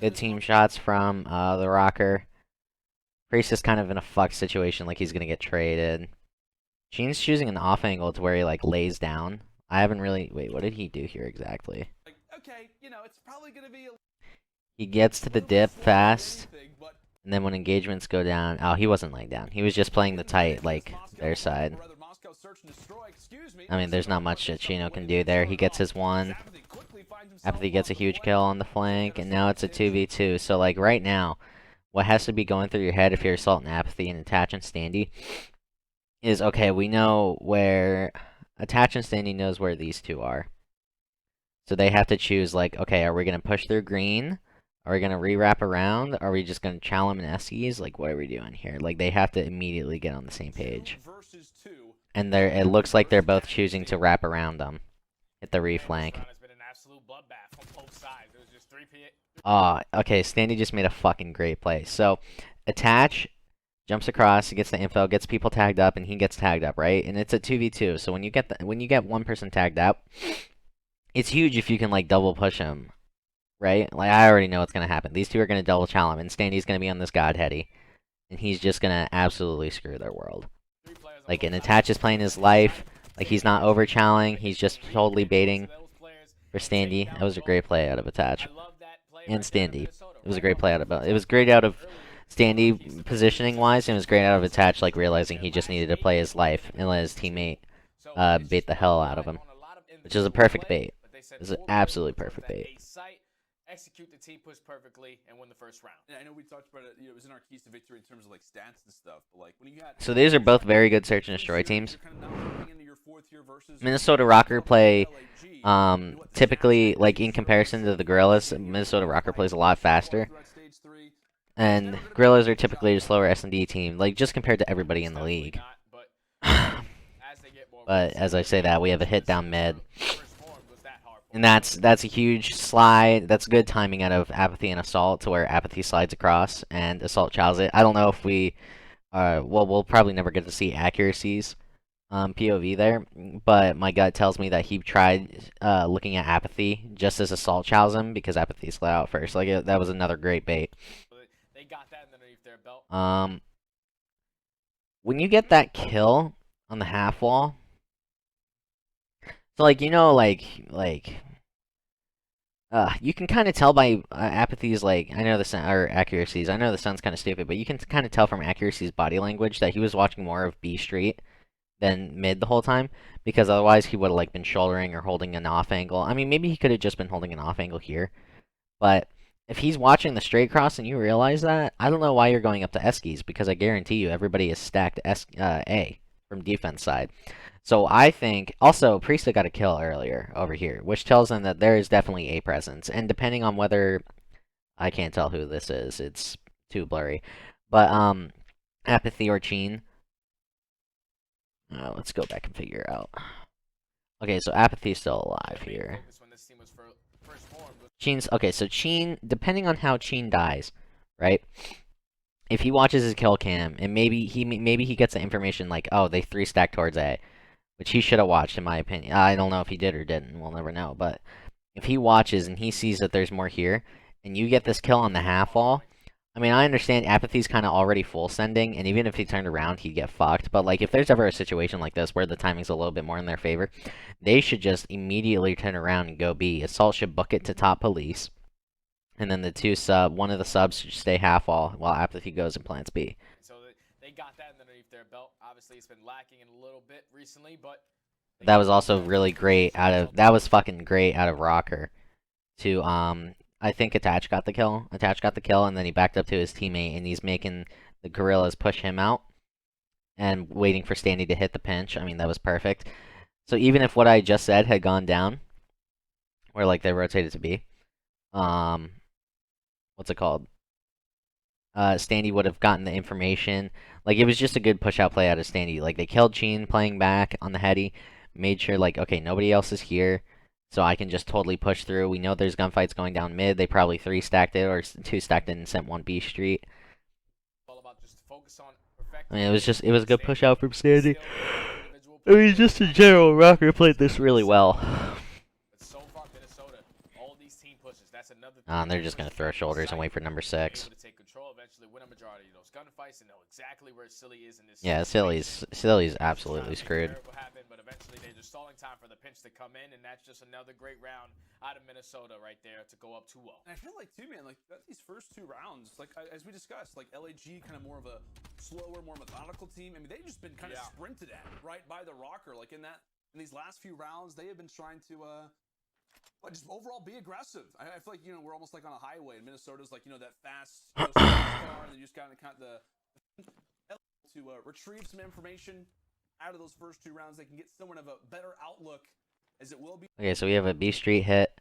Good team shots from the Rokkr. Priest is kind of in a fucked situation, like he's gonna get traded. Gene's choosing an off angle to where he like lays down. I haven't really. Wait, what did he do here exactly? Okay, you know, it's probably gonna be He gets to the dip fast, and then when engagements go down, oh, he wasn't laying down. He was just playing the tight, like their side. I mean, there's not much that Chino can do there. He gets his one. Apathy gets a huge kill on the flank, and now it's a 2v2. So, like, right now, what has to be going through your head if you're Assault and Apathy and Attach and Standy is, okay, we know where... Attach and Standy knows where these two are. So they have to choose, like, okay, are we going to push through green? Are we going to re-wrap around? Are we just going to challenge them in SEs? Like, what are we doing here? Like, they have to immediately get on the same page. And it looks like they're both choosing to wrap around them. Hit the reflank. Okay, Standy just made a fucking great play. So, Attach jumps across, he gets the info, gets people tagged up, and he gets tagged up, right? And it's a 2v2, so when you get one person tagged up, it's huge if you can, like, double push him, right? Like, I already know what's gonna happen. These two are gonna double challenge him, and Standy's gonna be on this Godheady. And he's just gonna absolutely screw their world. Like, an Attach is playing his life. Like, he's not over-challenging. He's just totally baiting for Standy. That was a great play out of Attach. And Standy. It was a great play out of... It was great out of Standy positioning-wise, and it was great out of Attach, like, realizing he just needed to play his life and let his teammate bait the hell out of him. Which is a perfect bait. It was an absolutely perfect bait. Execute the team push perfectly and win the first round. And I know we talked about it, you know, it was in our keys to victory in terms of like stats and stuff, but like when you had so these are both very good search and destroy teams. Minnesota Rokkr play typically, like in comparison to the Gorillas, Minnesota Rokkr plays a lot faster. And Gorillas are typically a slower S&D team, like just compared to everybody in the league. But as I say that, we have a hit down mid. And that's a huge slide. That's good timing out of Apathy and Assault to where Apathy slides across and Assault chows it. I don't know if we... well, we'll probably never get to see accuracies POV there, but my gut tells me that he tried looking at Apathy just as Assault chows him because Apathy slid out first. Like, that was another great bait. They got that underneath their belt. When you get that kill on the half wall... So, like, you know, you can kind of tell by Apathy's, like, I know the sun, or accuracies, I know the sun's kind of stupid, but you can kind of tell from accuracy's body language that he was watching more of B Street than mid the whole time, because otherwise he would have, like, been shouldering or holding an off angle. I mean, maybe he could have just been holding an off angle here, but if he's watching the straight cross and you realize that, I don't know why you're going up to Eskies, because I guarantee you everybody is stacked A from defense side. So I think, also, Priest got a kill earlier over here, which tells them that there is definitely a presence. And depending on whether, I can't tell who this is, it's too blurry. But, Apathy or Cheen. Let's go back and figure out. Okay, so Apathy's still alive here. Cheen's, okay, so Cheen, depending on how Cheen dies, right? If he watches his kill cam, and maybe he gets the information like, oh, they 3-stack towards A. Which he should have watched, in my opinion. I don't know if he did or didn't. We'll never know. But if he watches and he sees that there's more here, and you get this kill on the half wall, I mean, I understand Apathy's kind of already full sending, and even if he turned around, he'd get fucked. But, like, if there's ever a situation like this where the timing's a little bit more in their favor, they should just immediately turn around and go B. Assault should book it to top police. And then one of the subs should stay half wall while Apathy goes and plants B. They got that underneath their belt. Obviously, it's been lacking in a little bit recently, but that was also really great that was fucking great out of Rokkr. To I think Attach got the kill. Attach got the kill, and then he backed up to his teammate, and he's making the Gorillas push him out and waiting for Standy to hit the pinch. I mean, that was perfect. So even if what I just said had gone down, where like they rotated to B, what's it called? Standy would have gotten the information. Like, it was just a good push-out play out of Standy. Like, they killed Cheen playing back on the heady, made sure, like, okay, nobody else is here, so I can just totally push through. We know there's gunfights going down mid. They probably 3-stacked it or 2-stacked it and sent one B Street. I mean, it was a good push-out from Standy. I mean, just in general, Rokkr played this really well. these team pushes. That's another And they're just 3 gonna pushes throw back in shoulders and sight. wait for number They're 6. able to take control, eventually win a majority of those gunfights, and know exactly where Silly is in this Yeah, situation. Silly's He's just trying absolutely to make a screwed. miracle happen, but eventually they're just stalling time for the pinch to come in, and that's just another great round out of Minnesota right there to go up 2-0. And I feel like too, man, like these first 2 rounds, like as we discussed, like LAG kind of more of a slower, more methodical team. I mean, they've just been kind of sprinted at right by the Rokkr. Like in these last few rounds, they have been trying to just overall be aggressive. I feel like we're almost like on a highway, and Minnesota's like that fast car, and they just kind of to retrieve some information out of those first 2 rounds. They can get somewhat of a better outlook as it will be. Okay, so we have a B Street hit.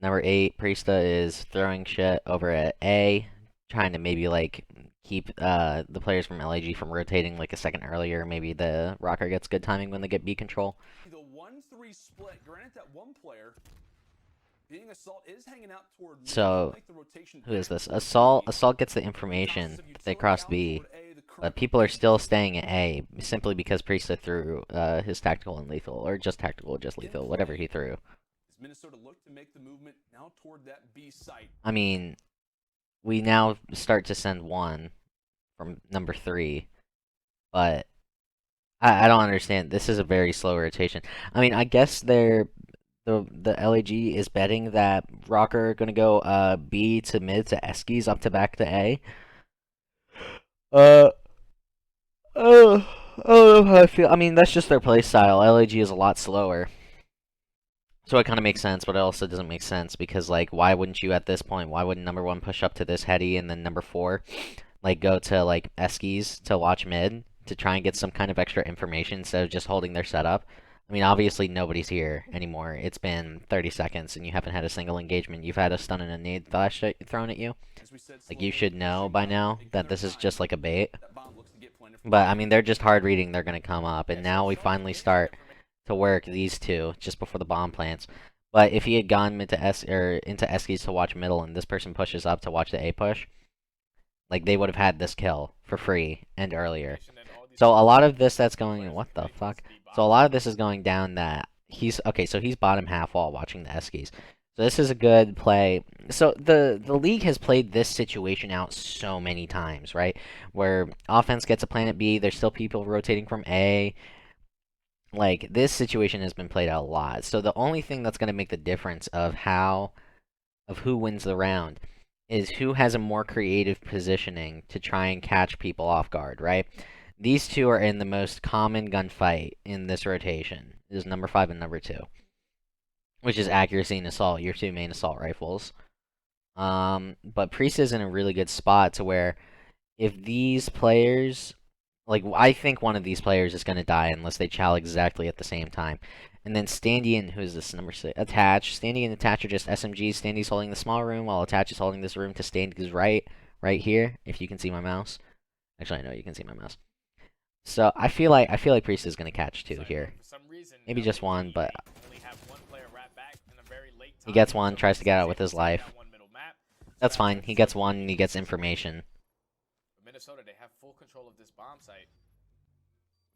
Number 8, Priesta is throwing shit over at A, trying to maybe like keep the players from LAG from rotating like a second earlier. Maybe the Rokkr gets good timing when they get B control. The 1-3 split. Granted, that one player being Assault is hanging out toward So like the rotation. who is this? Assault gets the information that they crossed B, but people are still staying at A simply because Priesta threw his tactical and lethal, or just tactical, just lethal, whatever he threw. Minnesota look to make the movement now toward that B site. I mean, we now start to send 1 from number 3, but I don't understand. This is a very slow rotation. I mean, I guess the LAG is betting that Rokkr gonna go B to mid to Eskies up to back to A. I don't know how I feel. I mean, that's just their play style. LAG is a lot slower. So it kind of makes sense, but it also doesn't make sense because, like, why wouldn't you at this point? Why wouldn't number 1 push up to this heady and then number 4, like, go to, like, Eskies to watch mid to try and get some kind of extra information instead of just holding their setup? I mean, obviously nobody's here anymore. It's been 30 seconds and you haven't had a single engagement. You've had a stun and a nade flash thrown at you. Like, you should know by now that this is just like a bait. But, I mean, they're just hard reading. They're going to come up. And now we finally start to work these 2 just before the bomb plants. But if he had gone into Eskies to watch middle and this person pushes up to watch the A push, like, they would have had this kill for free and earlier. So a lot of this that's going... What the fuck? So a lot of this is going down that he's... Okay, so he's bottom half wall watching the Eskies. So this is a good play. So the league has played this situation out so many times, right? Where offense gets a planet B, there's still people rotating from A. Like, this situation has been played out a lot. So the only thing that's going to make the difference of who wins the round is who has a more creative positioning to try and catch people off guard, right? These 2 are in the most common gunfight in this rotation. Is number 5 and number 2. Which is accuracy and assault, your 2 main assault rifles. But Priest is in a really good spot to where if these players... Like, I think one of these players is going to die unless they chow exactly at the same time. And then Standy and, who's this, number 6? Attach. Standy and Attach are just SMGs. Standy's holding the small room, while Attach is holding this room to Standy's right here, if you can see my mouse. Actually, I know you can see my mouse. So, I feel like Priest is going to catch 2 here. Maybe just 1, but... He gets 1, tries to get out with his life. That's fine. He gets 1, and he gets information. Minnesota, they have full control of this bomb site.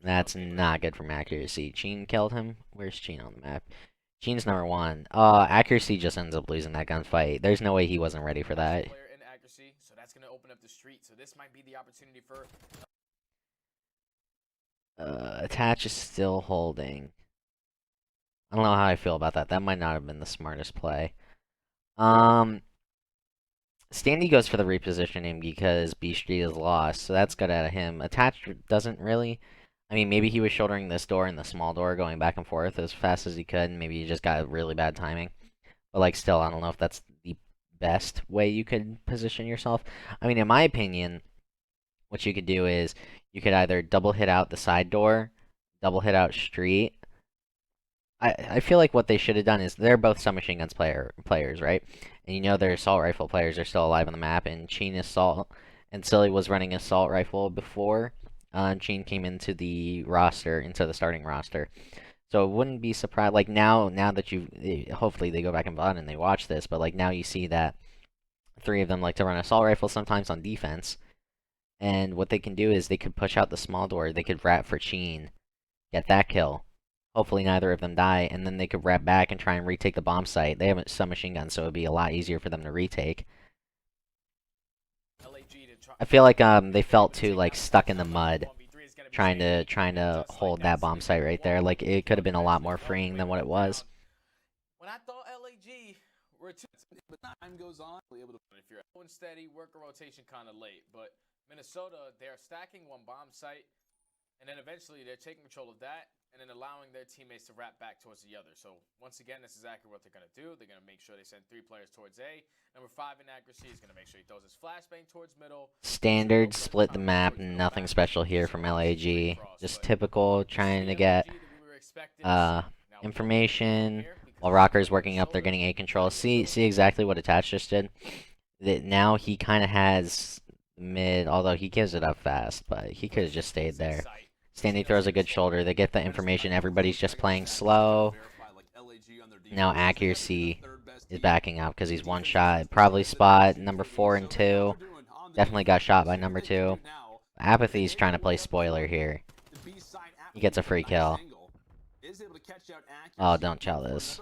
That's not good from accuracy. Cheen killed him. Where's Cheen on the map? Cheen's number 1. Accuracy just ends up losing that gunfight. There's no way he wasn't ready for that. Player in accuracy, so that's going to open up the street. So this might be the opportunity for... Attach is still holding. I don't know how I feel about that. That might not have been the smartest play. Standy goes for the repositioning because B Street is lost, so that's good out of him. Attach doesn't really... I mean, maybe he was shouldering this door and the small door going back and forth as fast as he could, and maybe he just got really bad timing. But, like, still, I don't know if that's the best way you could position yourself. I mean, in my opinion, what you could do is you could either double hit out the side door, double hit out street. I feel like what they should have done is they're both submachine guns players, right? And you know their assault rifle players are still alive on the map, and Cheen assault, and Silly was running assault rifle before Cheen came into the roster, into the starting roster. So it wouldn't be surprised, like now that hopefully they go back and VOD and they watch this, but like now you see that 3 of them like to run assault rifle sometimes on defense. And what they can do is they could push out the small door, they could rat for Cheen, get that kill, Hopefully neither of them die, and then they could wrap back and try and retake the bomb site. They have a submachine gun, so it would be a lot easier for them to retake. I feel like they felt too like stuck in the mud, trying to hold that bomb site right there. Like it could have been a lot more freeing than what it was. When I thought LAG were too, But time goes on, able to. if you're going steady, work a rotation kind of late. But Minnesota, they're stacking one bomb site, and then eventually they're taking control of that, and then allowing their teammates to wrap back towards the other. So once again, this is exactly what they're going to do. They're going to make sure they send 3 players towards A. Number 5 in accuracy is going to make sure he throws his flashbang towards middle. Standard split the map, nothing special here from LAG. Just typical, trying to get information. While Rokkr's working up, they're getting A control. See exactly what Attach just did? That now he kind of has mid, although he gives it up fast, but he could have just stayed there. Standy throws a good shoulder. They get the information. Everybody's just playing slow. Now accuracy is backing up because he's one shot. Probably spot number 4 and 2. Definitely got shot by number 2. Apathy's trying to play spoiler here. He gets a free kill. Oh, don't chow this.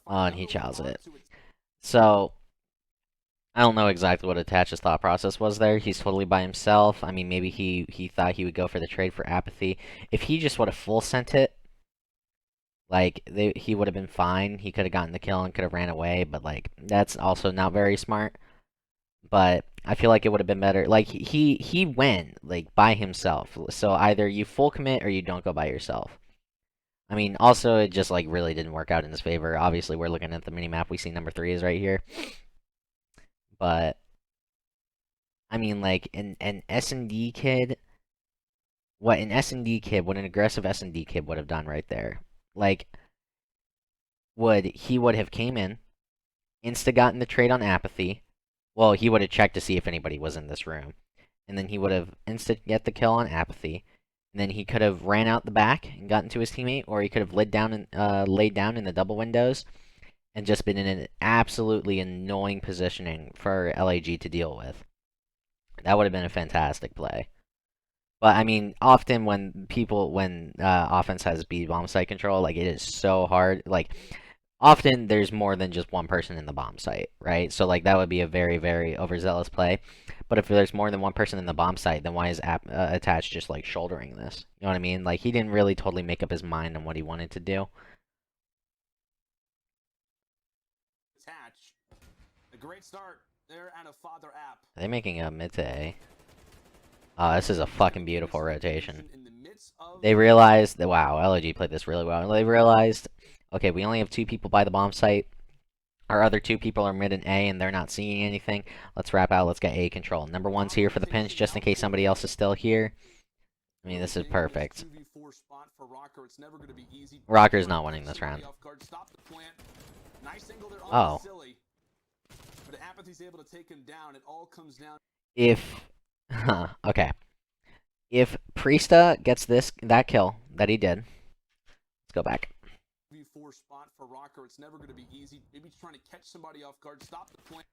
Oh, and he chows it. So, I don't know exactly what Attach's thought process was there. He's totally by himself. I mean, maybe he thought he would go for the trade for Apathy. If he just would have full sent it, like, he would have been fine. He could have gotten the kill and could have ran away, but, like, that's also not very smart. But I feel like it would have been better. Like, he went, like, by himself. So either you full commit or you don't go by yourself. I mean, also, it just, like, really didn't work out in his favor. Obviously, we're looking at the minimap. We see number 3 is right here. But, I mean, like, an S&D kid... What an S&D kid, what an aggressive S&D kid would have done right there. Like, he would have came in, insta-gotten the trade on Apathy. Well, he would have checked to see if anybody was in this room. And then he would have insta-get the kill on Apathy. And then he could have ran out the back and gotten to his teammate, or he could have laid down in the double windows and just been in an absolutely annoying positioning for LAG to deal with. That would have been a fantastic play. But, I mean, often when offense has B bomb site control, like, it is so hard. Like, often there's more than just one person in the bomb site, right? So, like, that would be a very, very overzealous play. But if there's more than one person in the bomb site, then why is Attach just, like, shouldering this? You know what I mean? Like, he didn't really totally make up his mind on what he wanted to do. Attach. A great start there out of Father App. Are they making a mid to A? Oh, this is a fucking beautiful rotation. They realized that, wow, LG played this really well. They realized, okay, we only have 2 people by the bomb site. Our other 2 people are mid and A, and they're not seeing anything. Let's wrap out. Let's get A control. Number 1's here for the pinch, just in case somebody else is still here. I mean, this is perfect. Rokkr's not winning this round. Oh. Okay. If Priesta gets that kill that he did, let's go back. Spot for Rokkr. It's never going to be easy. Maybe trying to catch somebody off guard. Stop the point.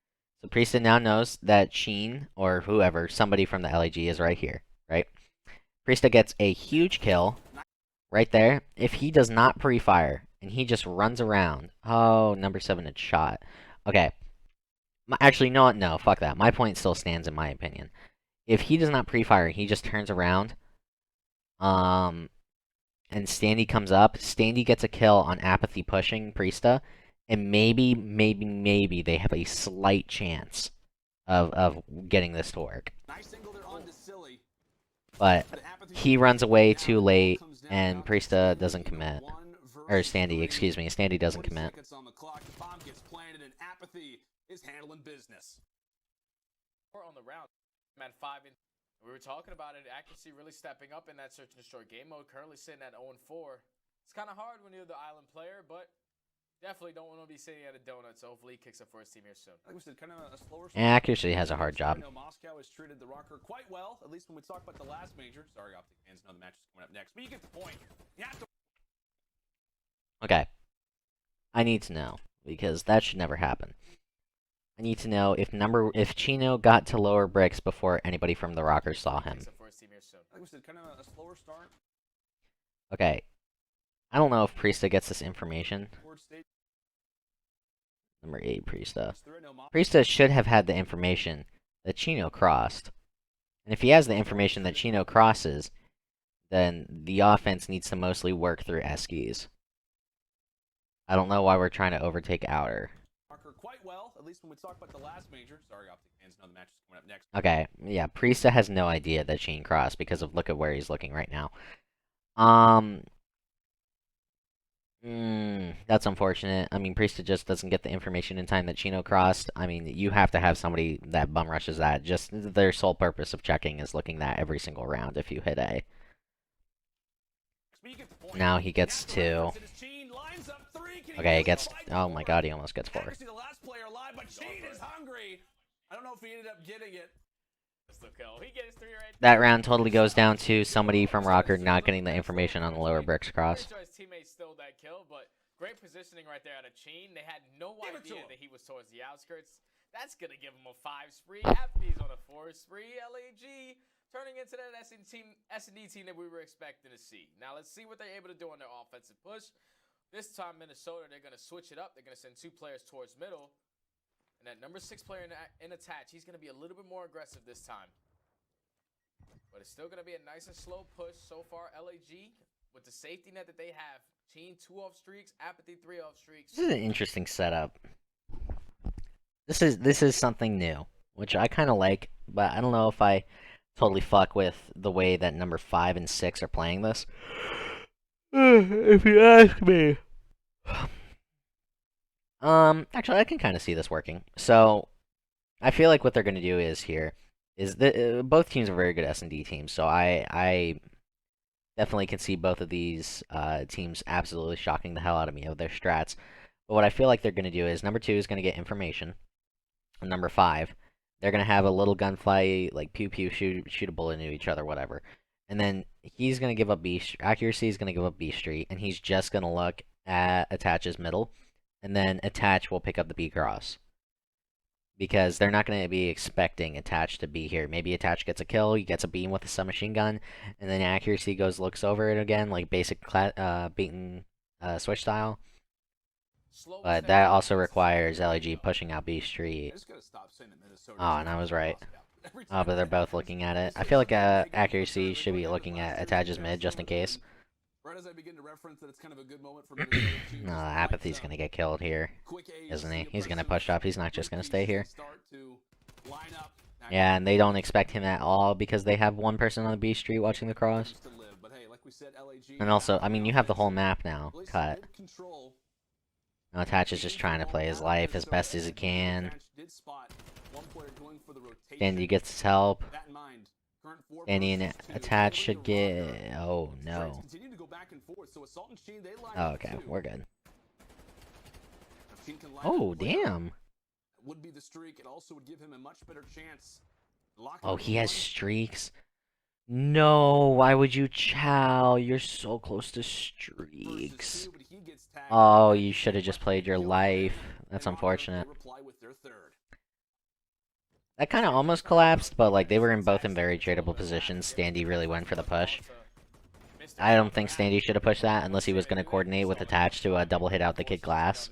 So Priesta now knows that Sheen, or whoever, somebody from the LAG is right here, right? Priesta gets a huge kill right there. If he does not pre-fire, and he just runs around. Oh, number 7 had shot. Okay. Actually, no, fuck that. My point still stands in my opinion. If he does not pre-fire, he just turns around, and Standy comes up, Standy gets a kill on Apathy pushing Priesta, and maybe they have a slight chance of getting this to work. But he runs away too late, and Priesta doesn't commit. Or Standy, excuse me, Standy doesn't commit. On the round, at 5 and we were talking about it, accuracy really stepping up in that search and destroy game mode, currently sitting at 0 and 4. It's kind of hard when you're the island player, but definitely don't want to be sitting at a donut, so hopefully he kicks up for his team here soon. Like we said, kind of a slower and accuracy has a hard job. I know Moscow has treated the Rokkr quite well, at least when we talk about the last major. Sorry, Optic fans, know the match is coming up next, but you get the point. You have to. Okay. I need to know, because that should never happen. I need to know if Chino got to lower bricks before anybody from the Rokkr saw him. Like we said, kind of a slower start. Okay. I don't know if Priesta gets this information. Towards stage Number 8, Priesta. through, no Priesta should have had the information that Chino crossed. And if he has the information that Chino crosses, then the offense needs to mostly work through Eskies. I don't know why we're trying to overtake outer. Rokkr quite well, at least when we talk about the last major. Sorry, Optic fans, know the match is coming up next. Okay, yeah, Priesta has no idea that Shane crossed because of look at where he's looking right now. That's unfortunate. I mean, Priesta just doesn't get the information in time that Chino crossed. I mean, you have to have somebody that bum rushes that. Just their sole purpose of checking is looking that every single round if you hit A. Now he gets 2. Okay, he gets... Oh my god, he almost gets 4. The last player alive, but Sheen is hungry. I don't know if he ended up getting it. That round totally goes down to somebody from Rokkr not getting the information on the lower bricks cross. His teammates stole that kill, but great positioning right there out of Chain. They had no idea that he was towards the outskirts. That's gonna give him a 5 spree. After he's on a 4 spree, LAG turning into that S&D team that we were expecting to see. Now let's see what they're able to do on their offensive push. This time Minnesota, they're gonna switch it up. They're gonna send 2 players towards middle. And that number 6 player in attach, he's going to be a little bit more aggressive this time. But it's still going to be a nice and slow push so far. LAG, with the safety net that they have, Chain 2 off streaks, Apathy 3 off streaks. This is an interesting setup. This is something new, which I kind of like, but I don't know if I totally fuck with the way that number 5 and 6 are playing this. If you ask me. Actually, I can kind of see this working. So, I feel like what they're going to do is both teams are very good S&D teams, so I definitely can see both of these teams absolutely shocking the hell out of me with their strats. But what I feel like they're going to do is number 2 is going to get information, and number 5, they're going to have a little gunfight, like pew pew, shoot a bullet into each other, whatever. And then he's going to give up B, accuracy is going to give up B Street, and he's just going to look at Attach's middle. And then Attach will pick up the B cross. Because they're not going to be expecting Attach to be here. Maybe Attach gets a kill, he gets a beam with a submachine gun, and then Accuracy looks over it again, like basic beaten switch style. But that also requires LAG pushing out B Street. Oh, and I was right. Oh, but they're both looking at it. I feel like Accuracy should be looking at Attach's mid, just in case. Right as I begin to reference that it's kind of a good moment for Minnesota to No, Apathy's gonna get killed here, isn't he? He's gonna push up. He's not just gonna stay here. Yeah, and they don't expect him at all because they have one person on the B Street watching the cross. And also, I mean, you have the whole map now cut. Now Attach is just trying to play his life as best as he can. Dandy gets his help. Dandy and Attach should get... Oh, no. Oh, okay, we're good. Oh, damn. Would be the streak. It also would give him a much better chance. Oh, he has streaks. No, why would you chow? You're so close to streaks. Oh, you should have just played your life. That's unfortunate. That kind of almost collapsed, but like they were both in very tradable positions. Standy really went for the push. I don't think Standy should have pushed that unless he was going to coordinate with Attach to double hit out the kid glass.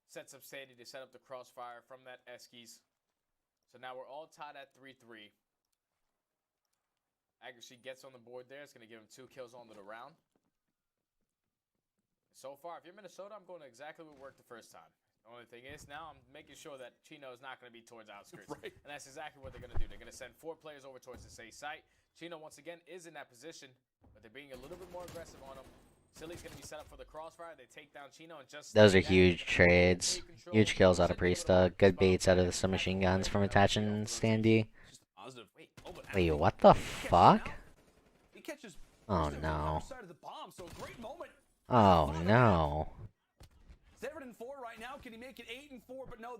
Sets up Standy to set up the crossfire from that Eskies. So now we're all tied at 3-3. Accuracy gets on the board there. It's going to give him 2 kills onto the round. So far, if you're Minnesota, I'm going to exactly what worked the first time. The only thing is, now I'm making sure that Chino is not going to be towards outskirts. Right. And that's exactly what they're going to do. They're going to send 4 players over towards the safe site. Chino, once again, is in that position, but they're being a little bit more aggressive on him. Silly's going to be set up for the crossfire. They take down Chino and just... Those are huge trades. Huge kills out of Priesta. Good baits out of the submachine guns from Attach and Standy. Wait, what the fuck? Oh, no. Oh, no.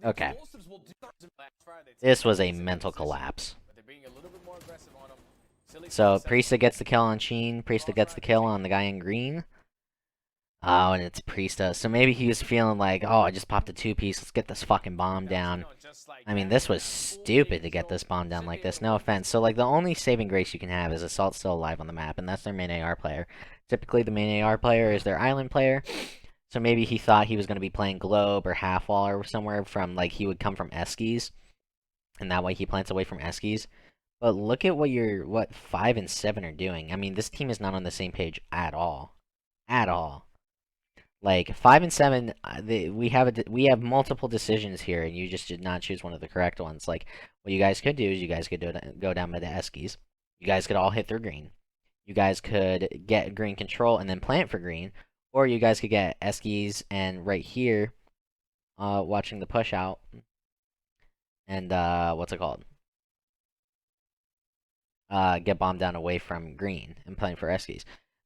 Okay. This was a mental collapse. So, Priesta gets the kill on Sheen. Priesta gets the kill on the guy in green. Oh, and it's Priesta. So maybe he was feeling like, oh, I just popped a 2-piece. Let's get this fucking bomb down. I mean, this was stupid to get this bomb down like this. No offense. So, like, the only saving grace you can have is Assault's still alive on the map, and that's their main AR player. typically the main AR player is their island player. So maybe he thought he was going to be playing Globe or Half Wall or somewhere from, like, he would come from Eskies, and that way he plants away from Eskies. But look at what 5 and 7 are doing. I mean, this team is not on the same page at all. At all. Like 5 and 7, we have multiple decisions here, and you just did not choose one of the correct ones. Like, what you guys could do is you guys could go down by the Eskies. You guys could all hit through green. You guys could get green control and then plant for green, or you guys could get Eskies and right here, watching the push out, and what's it called? Get bombed down away from green and playing for Eskies.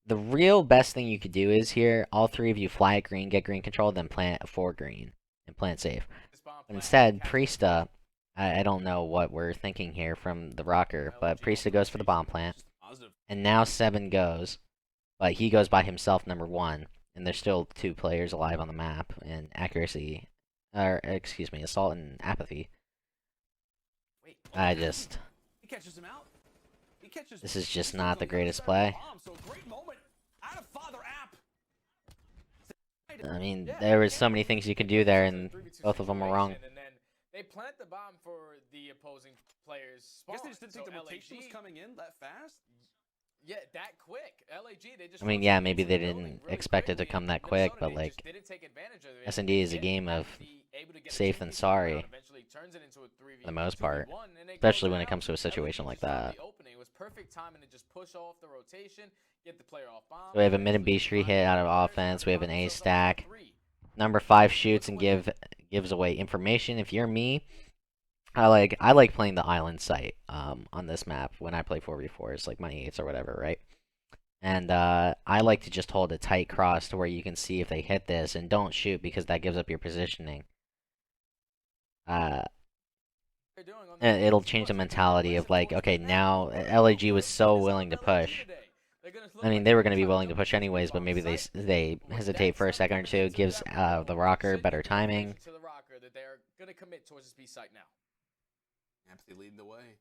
The real best thing you could do is here, all three of you fly at green, get green control, then plant for green, and plant safe. But instead, Priesta, I don't know what we're thinking here from the Rokkr, but Priesta goes for the bomb plant, and now 7 goes, but he goes by himself, number 1, and there's still 2 players alive on the map, and accuracy, or excuse me, assault and apathy. I just... He catches him out. This is just not the greatest play. I mean, there was so many things you could do there, and both of them were wrong. And then they plant the bomb for the opposing players' spawn. I guess they just didn't think the LAG rotation was coming in that fast. Yeah, that quick. LAG, they just. I mean, yeah, maybe they didn't expect it to come that quick, but like, S&D is a game of safe than sorry for the most part, especially when it comes to a situation like that. So we have a mid and B street hit out of offense. We have an A stack. Number 5 shoots and gives away information. If you're me, I like playing the island site on this map when I play 4v4s, like money 8s or whatever, right? And I like to just hold a tight cross to where you can see if they hit this, and don't shoot because that gives up your positioning. It'll change the mentality of like, okay, now LAG was so willing to push. I mean, they were going to be willing to push anyways, but maybe they hesitate for a second or two. Gives the Rokkr better timing. Apathy leading the way.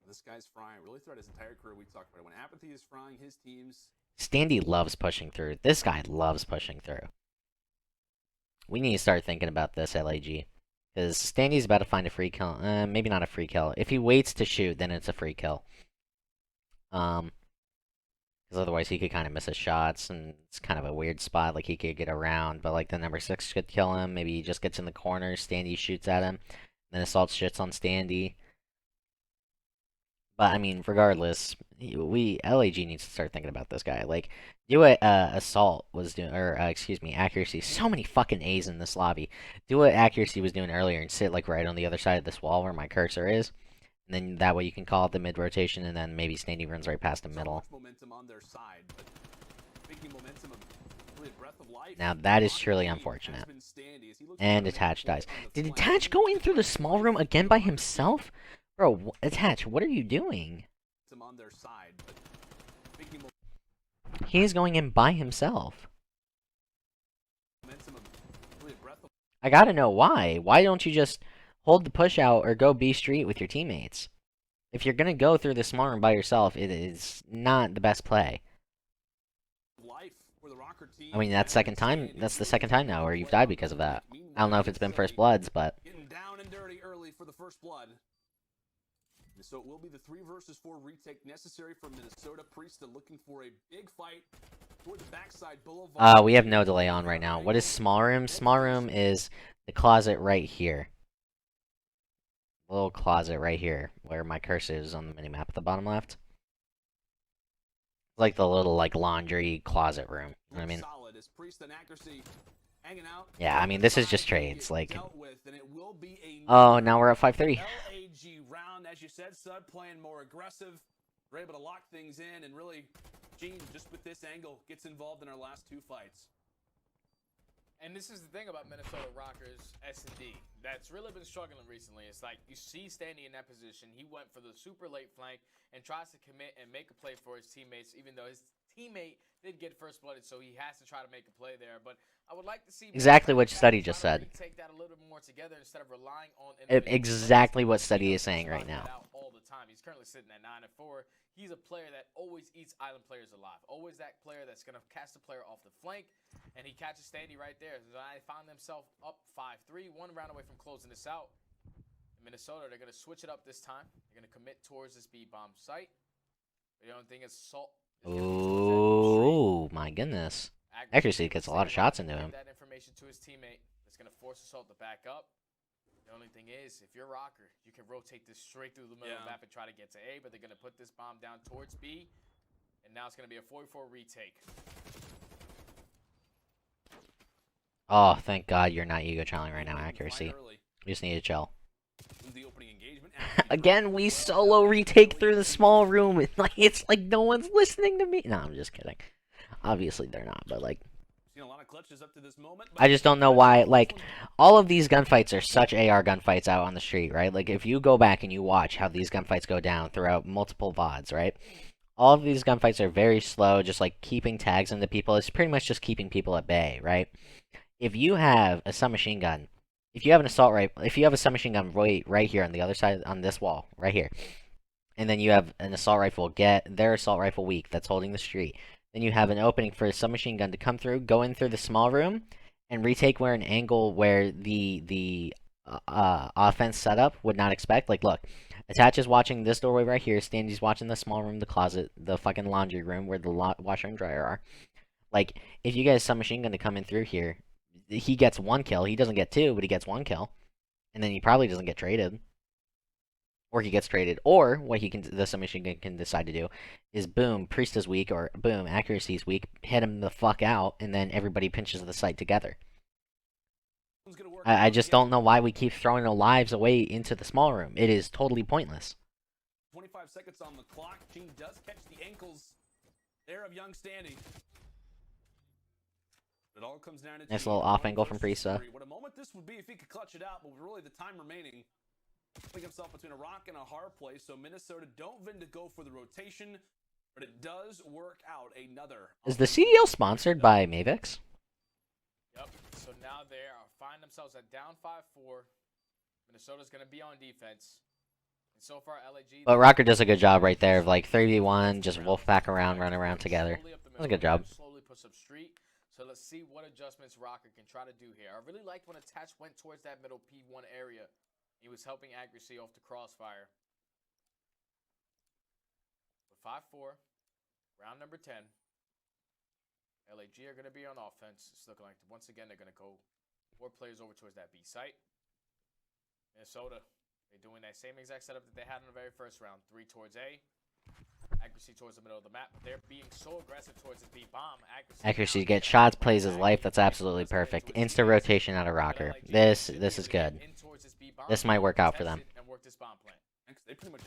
This guy's frying. Really throughout his entire career, we talked about it. When Apathy is frying his teams. Standy loves pushing through. This guy loves pushing through. We need to start thinking about this, LAG. Because Standy's about to find a free kill. Maybe not a free kill. If he waits to shoot, then it's a free kill. Because otherwise he could kind of miss his shots, and it's kind of a weird spot. Like, he could get around, but like the number 6 could kill him. Maybe he just gets in the corner, Standy shoots at him, then Assault shits on Standy. But I mean, regardless, LAG needs to start thinking about this guy. Like, do what Assault was doing, or excuse me, Accuracy. So many fucking A's in this lobby. Do what Accuracy was doing earlier and sit like right on the other side of this wall where my cursor is. And then that way you can call it the mid rotation, and then maybe Standy runs right past the middle. Now that is truly unfortunate. And Attach dies. Did Attach go in through the small room again by himself? Bro, Attach, what are you doing? He's going in by himself. I gotta know why. Why don't you just hold the push out or go B street with your teammates? If you're gonna go through the small room by yourself, it is not the best play. I mean, that's the second time now where you've died because of that. I don't know if it's been First Bloods, but... Getting down and dirty early for the first blood. So it will be the 3 versus 4 retake necessary for Minnesota. Priesta looking for a big fight toward the backside boulevard. We have no delay on right now. What is small room? Small room is the closet right here. Little closet right here, where my cursor is on the minimap at the bottom left. Like the little, like, laundry closet room. You know what I mean? Yeah, I mean, this is just trades. Like, oh, now we're at 5-3. LAG round, as you said, Sud playing more aggressive. We're able to lock things in, and really, Gene, just with this angle, gets involved in our last 2 fights. And this is the thing about Minnesota Rokkr's S&D that's really been struggling recently. It's like you see Standy in that position. He went for the super late flank and tries to commit and make a play for his teammates, even though his teammate did get first blooded, so he has to try to make a play there. But I would like to see exactly what Study just said. Take that a little bit more together instead of relying on exactly what Study is saying right now. All the time. He's currently sitting at 9-4. he's a player that always eats island players alive. Always that player that's going to catch the player off the flank, and he catches Standy right there. So I found themselves up 5-3, 1 round away from closing this out. In Minnesota, they're going to switch it up this time. They're going to commit towards this B-bomb site. But the only thing is Salt. Oh my goodness. Accuracy gets a lot of shots into him. That information to his teammate. That's going to force Assault to back up. The only thing is, if you're Rokkr, you can rotate this straight through the middle of the map and try to get to A, but they're going to put this bomb down towards B, and now it's going to be a 4-4 retake. Oh, thank God you're not ego channeling right now, Accuracy. You just need to chill. Again, we solo retake through the small room. It's like no one's listening to me. No, I'm just kidding. Obviously they're not, but like, I just don't know why. Like, all of these gunfights are such AR gunfights out on the street, right? Like, if you go back and you watch how these gunfights go down throughout multiple VODs, right? All of these gunfights are very slow, just like keeping tags into people. It's pretty much just keeping people at bay, right? If you have a submachine gun, if you have an assault rifle, if you have a submachine gun right here on the other side, on this wall, right here, and then you have an assault rifle, get their assault rifle weak that's holding the street, then you have an opening for a submachine gun to come through, go in through the small room, and retake where an angle where the offense setup would not expect. Like, look, Attach is watching this doorway right here, Standy's watching the small room, the closet, the fucking laundry room where the washer and dryer are. Like, if you guys submachine gun to come in through here, he gets 1 kill. He doesn't get 2, but he gets 1 kill. And then he probably doesn't get traded. Or he gets traded. Or, what the submachine gun can decide to do is, boom, Priest is weak, or boom, Accuracy is weak, hit him the fuck out, and then everybody pinches the site together. I just don't know why we keep throwing our lives away into the small room. It is totally pointless. 25 seconds on the clock. Gene does catch the ankles there of young Standy. It all comes down to nice little off angle from Priesta. What a moment this would be if he could clutch it out, but with really the time remaining, putting himself between a rock and a hard place. So Minnesota don't win to go for the rotation, but it does work out another. Is the CDL sponsored by Mavix? Yep. So now they find themselves at down 5-4. Minnesota's going to be on defense. And so far, LAG. But Rokkr does a good job right there of like 3v1, just wolf back around, run around together. That's a good job. Slowly push up street. So let's see what adjustments Rokkr can try to do here. I really liked when Attach went towards that middle P1 area. He was helping Accuracy off the crossfire. With 5-4, round number 10. LAG are going to be on offense. It's looking like, once again, they're going to go 4 players over towards that B site. Minnesota, they're doing that same exact setup that they had in the very first round. 3 towards A. Accuracy towards the middle of the map. They're being so aggressive towards this B bomb. Accuracy gets shots, plays his life. That's absolutely perfect. Insta rotation out of Rokkr. This is good. This might work out for them.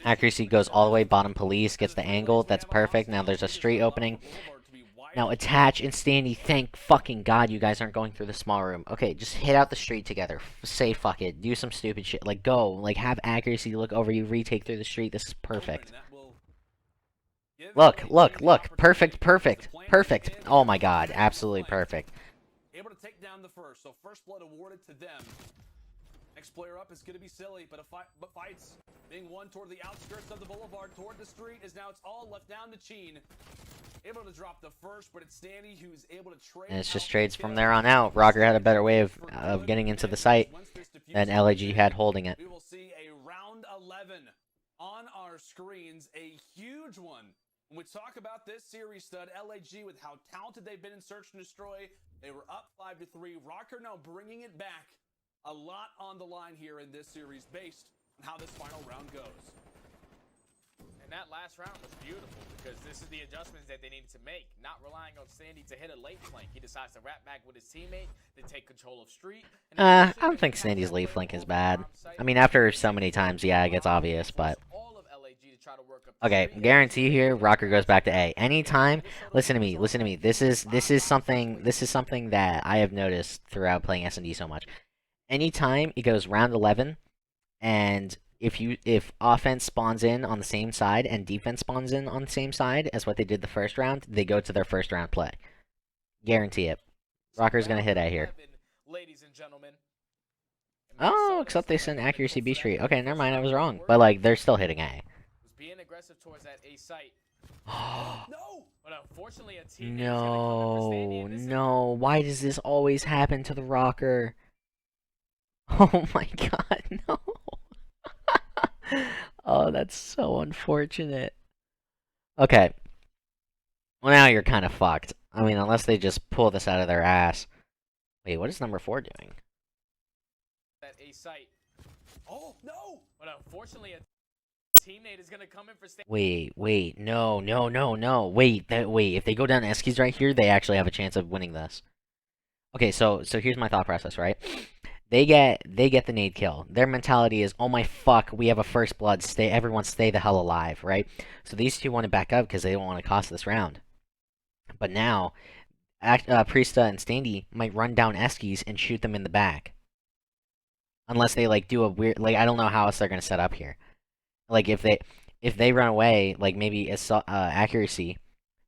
Accuracy goes all the way bottom police, gets the angle. That's perfect. Now there's a street opening. Now Attach and Standy, thank fucking God you guys aren't going through the small room. Okay, just hit out the street together. Say fuck it. Do some stupid shit. Like, go. Like, have Accuracy look over you, retake through the street. This is perfect. Look. Perfect. Oh my God, absolutely perfect. Able to take down the first, so first blood awarded to them. Next player up is going to be silly, but fights being won toward the outskirts of the boulevard, toward the street, is now it's all left down to Cheen. Able to drop the first, but it's Standy who's able to trade. And it's just trades from there on out. Rokkr had a better way of getting into the site than LAG had holding it. We will see a round 11 on our screens, a huge one. When we talk about this series, stud, LAG, with how talented they've been in Search and Destroy, they were up 5-3. Rokkr now bringing it back. A lot on the line here in this series based on how this final round goes. And that last round was beautiful because this is the adjustments that they needed to make. Not relying on Standy to hit a late flank. He decides to wrap back with his teammate, to take control of street. I don't think Standy's late flank is bad. I mean, after so many times, yeah, it gets obvious, but... Okay, guarantee here, Rokkr goes back to A. Anytime, listen to me. This is something that I have noticed throughout playing S&D so much. Anytime it goes round 11, and if offense spawns in on the same side and defense spawns in on the same side as what they did the first round, they go to their first round play. Guarantee it. Rokkr's gonna hit A here. Ladies and gentlemen. Oh, except they sent Accuracy B Street. Okay, never mind, I was wrong. But like, they're still hitting A. being aggressive towards that A site. No! But unfortunately, a teammate is going to come in for Standy. No, And this is no. Why does this always happen to the Rokkr? Oh my god, no. Oh, that's so unfortunate. Okay. Well, now you're kind of fucked. I mean, unless they just pull this out of their ass. Wait, what is number 4 doing? that A site. Oh, no! But unfortunately, a teammate is going to come in for Standy. Wait, no. Wait, wait. If they go down Eskies right here, they actually have a chance of winning this. Okay, so here's my thought process, right? They get the nade kill. Their mentality is, oh my fuck, we have a first blood. Everyone stay the hell alive, right? So these two want to back up because they don't want to cost this round. But now, Priesta and Standy might run down Eskies and shoot them in the back. Unless they like do a weird, like, I don't know how else they're gonna set up here. Like if they run away, like maybe accuracy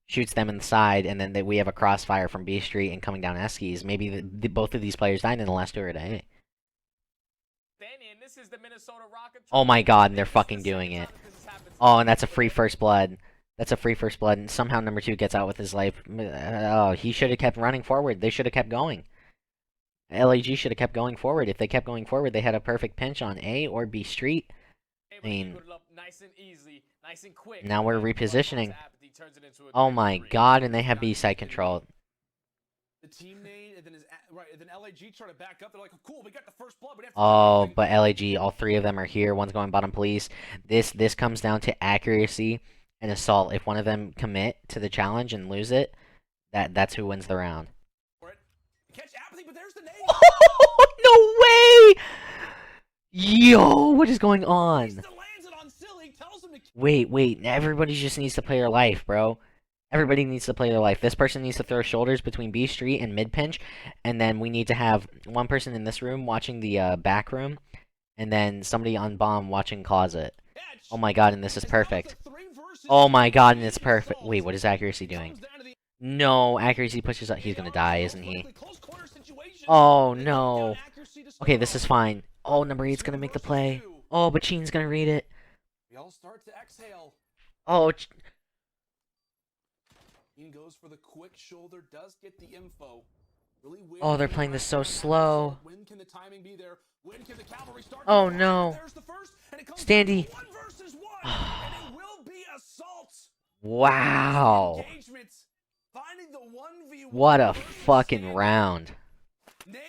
shoots them in the side, and then we have a crossfire from B Street and coming down Eskies. Maybe both of these players died in the last 2 or day. And this is the Minnesota Rokkr. Oh my god, they're fucking doing it. Oh, and that's a free first blood. That's a free first blood, and somehow number 2 gets out with his life. Oh, he should have kept running forward. They should have kept going. LAG should have kept going forward. If they kept going forward, they had a perfect pinch on A or B Street. I mean, nice and easy, nice and quick. now we're repositioning. Oh my god, and they have B side control. The teammate, and then then LAG try to back up. They're like, cool, we got the first blood. Oh, but LAG, all 3 of them are here. One's going bottom, please. This comes down to accuracy and assault. If one of them commit to the challenge and lose it, that's who wins the round. Catch apathy, but there's the nade. Oh, no way! Yo, what is going on? Wait, everybody just needs to play their life, bro. Everybody needs to play their life. This person needs to throw shoulders between B Street and mid pinch, and then we need to have one person in this room watching the back room, and then somebody on bomb watching closet. Oh my god, and this is perfect. Oh my god, and it's perfect. Wait, what is accuracy doing? No, accuracy pushes up. He's gonna die, isn't he? Oh no. Okay, this is fine. Oh, number 8's gonna make the play. Oh, but Sheen's gonna read it. We all start to exhale. Oh, Sheen goes for the quick shoulder, does get the info. Really weird. Oh, they're playing this so slow. When can the timing be there? When can the cavalry start? Oh no. There's the first, and it comes Standy. 1 versus 1, and it will be assaults. Wow. Finding the 1v1 What a fucking round.